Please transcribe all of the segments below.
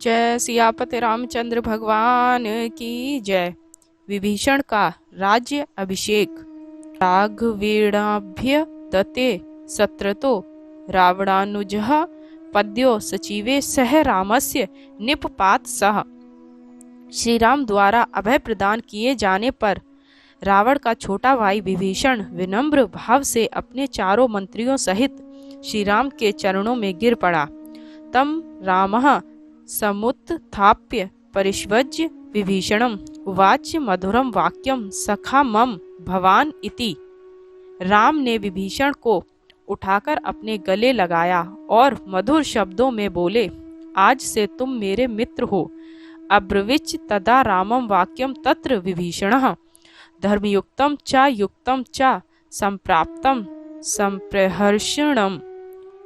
जय सियापति रामचंद्र भगवान की जय। विभीषण का राज्य अभिषेक। राघवेणाभ्य दत्ते सत्रतो रावणानुजः पद्यो सचिवे सह रामस्य निपपात सह। श्री राम द्वारा अभय प्रदान किए जाने पर रावण का छोटा भाई विभीषण विनम्र भाव से अपने चारों मंत्रियों सहित श्री राम के चरणों में गिर पड़ा। तम रामः समुत्थाप्य परिष्वज्य विभीषणम् उवाच मधुरम वाक्यम सखा मम भवान इति। राम ने विभीषण को उठाकर अपने गले लगाया और मधुर शब्दों में बोले, आज से तुम मेरे मित्र हो। अब्रवीच तदा रामम वाक्यम तत्र विभीषणः धर्मयुक्तम च संप्राप्तम संप्रहर्षणम।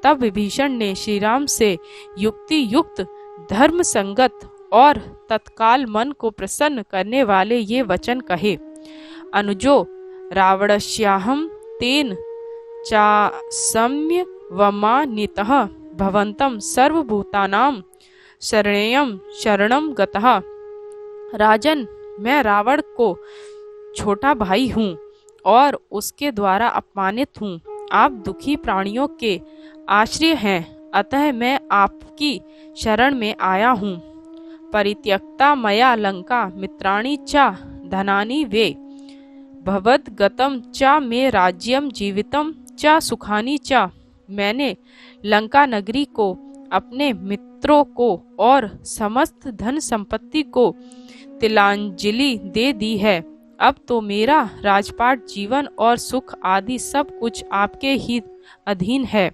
तब विभीषण ने श्री राम से युक्ति युक्त धर्म संगत और तत्काल मन को प्रसन्न करने वाले ये वचन कहे। अनुजो रावणस्याहं तेन चासम्य वमानितः भवन्तं सर्वभूतानां शरणेयं शरणं गतः। राजन, मैं रावण को छोटा भाई हूँ और उसके द्वारा अपमानित हूँ। आप दुखी प्राणियों के आश्रय हैं, अतः मैं आपकी शरण में आया हूँ। परित्यक्ता मया लंका मित्राणि च धनानि वे भवद्गतं च मे राज्यम जीवितम च सुखानि च। मैंने लंका नगरी को, अपने मित्रों को और समस्त धन संपत्ति को तिलांजलि दे दी है। अब तो मेरा राजपाट, जीवन और सुख आदि सब कुछ आपके ही अधीन है।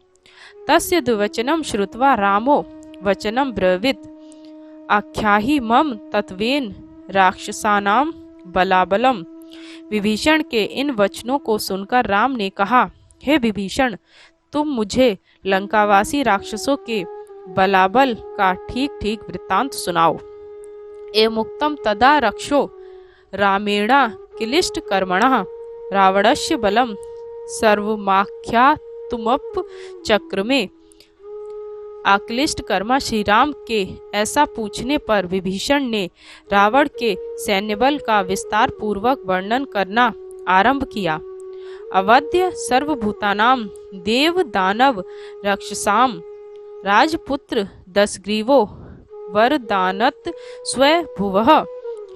तस्य द्विवचनं श्रुत्वा रामो वचनं ब्रवीत, आख्याहि मम तत्वेन राक्षसानां बलाबलम। विभीषण के इन वचनों को सुनकर राम ने कहा, हे विभीषण, तुम मुझे लंकावासी राक्षसों के बलाबल का ठीक ठीक वृत्तांत सुनाओ। एमुक्तम तदा रक्षो रामेण क्लिष्ट कर्मणः रावणस्य बलम सर्वमाख्यातुमप चक्रमे। आक्लिष्ट कर्मा श्री राम के ऐसा पूछने पर विभीषण ने रावण के सैन्यबल का विस्तार पूर्वक वर्णन करना आरंभ किया। अवध्य सर्वभूतानां देव दानव रक्षसाम राजपुत्र दशग्रीवो वरदानत स्वभुवः।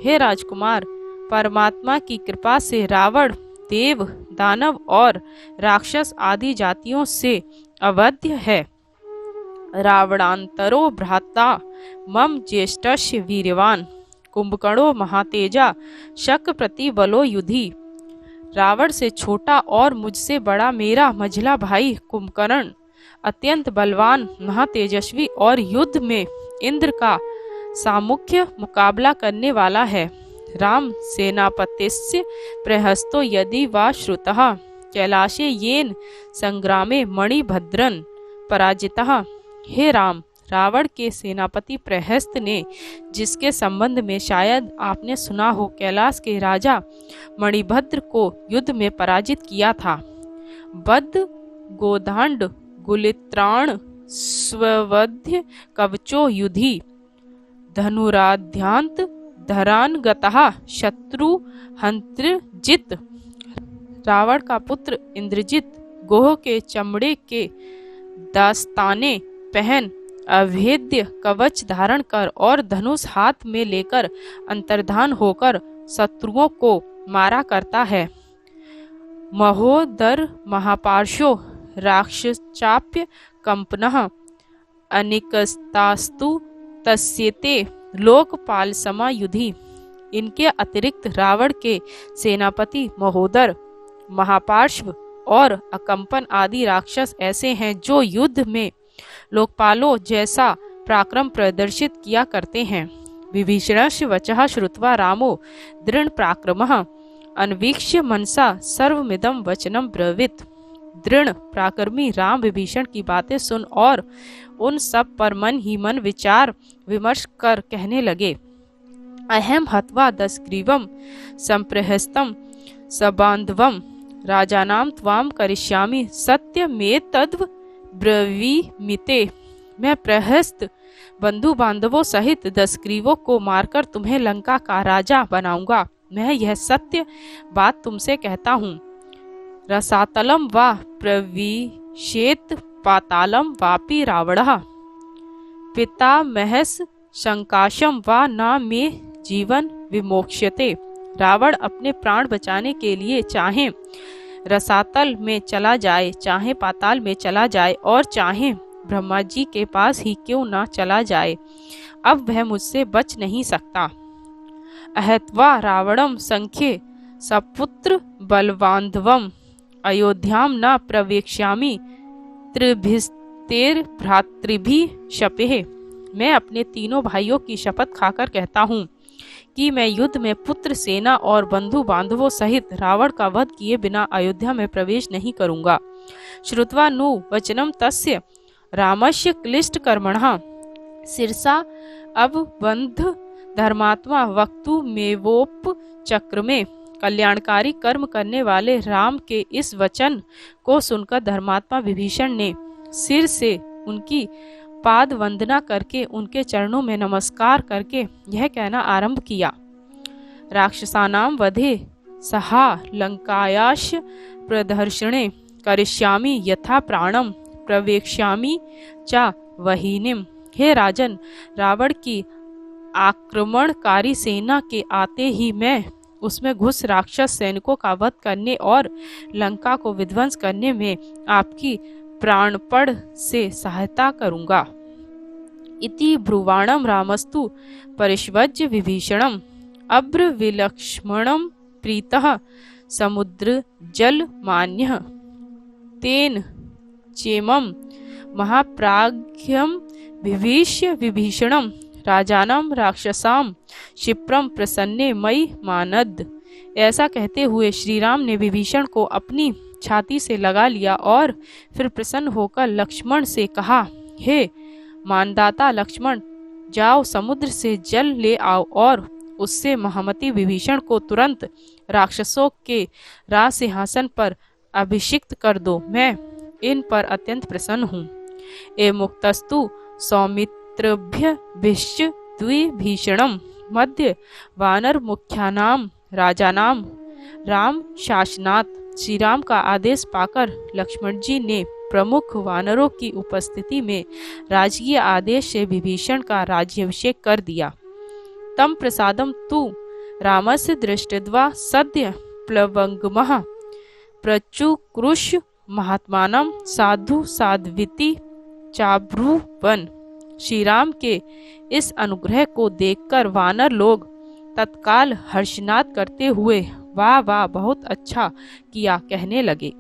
हे राजकुमार, परमात्मा की कृपा से रावण देव, दानव और राक्षस आदि जातियों से अवध्य है। रावणांतरो भ्राता मम ज्येष्ठस्य वीर्यवान कुंभकर्णो महातेजा शक प्रति बलो युधि। रावण से छोटा और मुझसे बड़ा मेरा मझला भाई कुंभकर्ण अत्यंत बलवान, महातेजस्वी और युद्ध में इंद्र का सामुख्य मुकाबला करने वाला है। राम सेनापतिस्य प्रहस्तो यदि वा श्रुतः कैलाशे येन संग्रामे मणिभद्रन पराजितः। हे राम, रावण के सेनापति प्रहस्त ने, जिसके संबंध में शायद आपने सुना हो, कैलाश के राजा मणिभद्र को युद्ध में पराजित किया था। बद्ध गोधांड गुलित्राण स्ववध्य कवचो युधि धनुराध्यांत धरान गतः शत्रु हंत्रजित। रावण का पुत्र इंद्रजित गोह के चमड़े के दास्ताने पहन, अभेद्य कवच धारण कर और धनुष हाथ में लेकर अंतर्धान होकर शत्रुओं को मारा करता है। महोदर महापार्श्वो राक्षसाप्य कंपनः अनिकस्तास्तु तस्यते लोकपाल समायुधि। इनके अतिरिक्त रावण के सेनापति महोदर, महापार्श्व और अकंपन आदि राक्षस ऐसे हैं जो युद्ध में लोकपालों जैसा पराक्रम प्रदर्शित किया करते हैं। विभीषणस्य वचः श्रुत्वा रामो दृढ़ पराक्रमः अन्वीक्ष्य मनसा सर्वमिदं वचनं ब्रवीत। दृढ़ पराक्रमी राम विभीषण की बातें सुन और उन सब पर मन ही मन विचार विमर्श कर कहने लगे, अहम हत्वा दशग्रीवम संप्रहस्तम सबांधवम राजानाम त्वाम करिष्यामि सत्यमेतद् ब्रवीमिते। मैं प्रहस्त बंधु बांधवों सहित 10 ग्रीवों को मारकर तुम्हें लंका का राजा बनाऊंगा। मैं यह सत्य बात तुमसे कहता हूँ। रसातलम व प्रविशेत पातालम वापि रावणः पिता महस शंकाशम व न मे जीवन विमोक्ष्यते। रावण अपने प्राण बचाने के लिए चाहे रसातल में चला जाए, चाहे पाताल में चला जाए और चाहे ब्रह्मा जी के पास ही क्यों ना चला जाए, अब वह मुझसे बच नहीं सकता। अहत्वा रावणम संख्ये सपुत्र बलवान्धवम अयोध्याम न प्रवेक्ष्यामि त्रिभिस्तेर भ्रातृभिः शपे। मैं अपने तीनों भाइयों की शपथ खाकर कहता हूँ कि मैं युद्ध में पुत्र, सेना और बंधु बांधवों सहित रावण का वध किए बिना अयोध्या में प्रवेश नहीं करूंगा। श्रुत्वा नु वचनम तस्य रामस्य क्लिष्ट कर्मणः सिरसा अवबंध धर्मात्मा वक्तु मेवोप चक्र में। कल्याणकारी कर्म करने वाले राम के इस वचन को सुनकर धर्मात्मा विभीषण ने सिर से उनकी पाद वंदना करके उनके चरणों में नमस्कार करके यह कहना आरंभ किया। राक्षसानाम वधे सहा लंकायाश प्रदर्शने करिष्यामि यथा प्राणम प्रवेक्ष्यामि च वहीनिम। हे राजन, रावण की आक्रमणकारी सेना के आते ही मैं उसमें घुस राक्षस सैनिकों का वध करने और लंका को विध्वंस करने में आपकी प्राणपण से सहायता करूंगा। इति ब्रुवाणम रामस्तु परिष्वज्य विभीषणम अब्रविलक्ष्मणम प्रीतः समुद्र जल मान्यः तेन चेमम महाप्राज्ञम विभीष्य विभीषणम राजानम राक्षसाम क्षिप्रम प्रसन्ने मई मानद। ऐसा कहते हुए श्री राम ने विभीषण को अपनी छाती से लगा लिया और फिर प्रसन्न होकर लक्ष्मण से कहा, हे मानदाता लक्ष्मण, जाओ समुद्र से जल ले आओ और उससे महामती विभीषण को तुरंत राक्षसों के राज सिंहासन पर अभिषिक्त कर दो। मैं इन पर अत्यंत प्रसन्न हूँ। ए मुक्तस्तु सौमित्रभ्य भिश्च द्विभीषणम मध्य वानर मुख्यानाम राजानाम राम शासनात्। श्री राम का आदेश पाकर लक्ष्मण जी ने प्रमुख वानरों की उपस्थिति में राजकीय आदेश से विभीषण का राज्याभिषेक कर दिया। तम प्रसादम तु रामस्य दृष्टवा सद्य प्लवंगमः प्रचुक्रुश महात्मानम साधु साध्विति चाब्रुवन। श्री राम के इस अनुग्रह को देखकर वानर लोग तत्काल हर्षनाद करते हुए वाह वाह बहुत अच्छा किया कहने लगे।